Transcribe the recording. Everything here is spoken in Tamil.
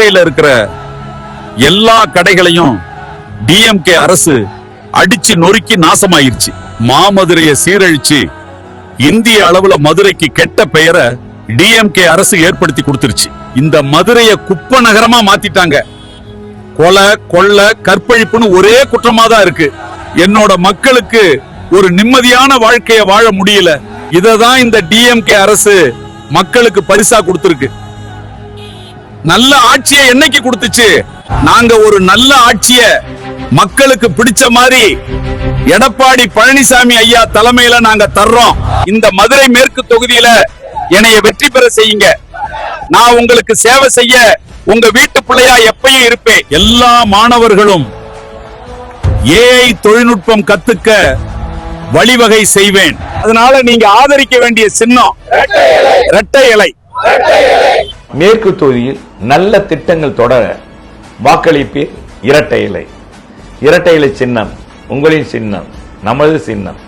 மதுரையில இருக்கிற எல்லா கடைகளையும் டிஎம்கே அரசு அடிச்சு நொறுக்கி நாசமாயிருச்சு. மாமதுரையை சீரழிச்சு இந்திய அளவுல மதுரைக்கு கெட்ட பெயரை டிஎம்கே அரசு ஏற்படுத்தி கொடுத்துருச்சு. இந்த மதுரையை குப்பை நகரமா மாத்திட்டாங்க. கொலை, கொள்ள, கற்பழிப்புன்னு ஒரே குற்றமா தான் இருக்கு. என்னோட மக்களுக்கு ஒரு நிம்மதியான வாழ்க்கைய வாழ முடியல. இததான் இந்த டிஎம்கே அரசு மக்களுக்கு பரிசா கொடுத்திருக்கு. நல்ல ஆட்சியை என்னைக்கு கொடுத்துச்சு? நாங்க ஒரு நல்ல ஆட்சிய மக்களுக்கு பிடிச்ச மாதிரி எடப்பாடி பழனிசாமி ஐயா தலைமையில நாங்க தர்றோம். இந்த மதுரை மேற்கு தொகுதியில என்னைய வெற்றி பெற செய்யுங்க. நான் உங்களுக்கு சேவை செய்ய உங்க வீட்டு பிள்ளையா எப்பயும் இருப்பேன். எல்லா மாணவர்களும் ஏஐ தொழில்நுட்பம் கத்துக்க வழிவகை செய்வேன். அதனால நீங்க ஆதரிக்க வேண்டிய சின்னம் இரட்டை இலை. மேற்கு தொகுதியில் நல்ல திட்டங்கள் தொடர வாக்களிப்பீர் இரட்டை இலை. இரட்டை இலை சின்னம் உங்களின் சின்னம், நமது சின்னம்.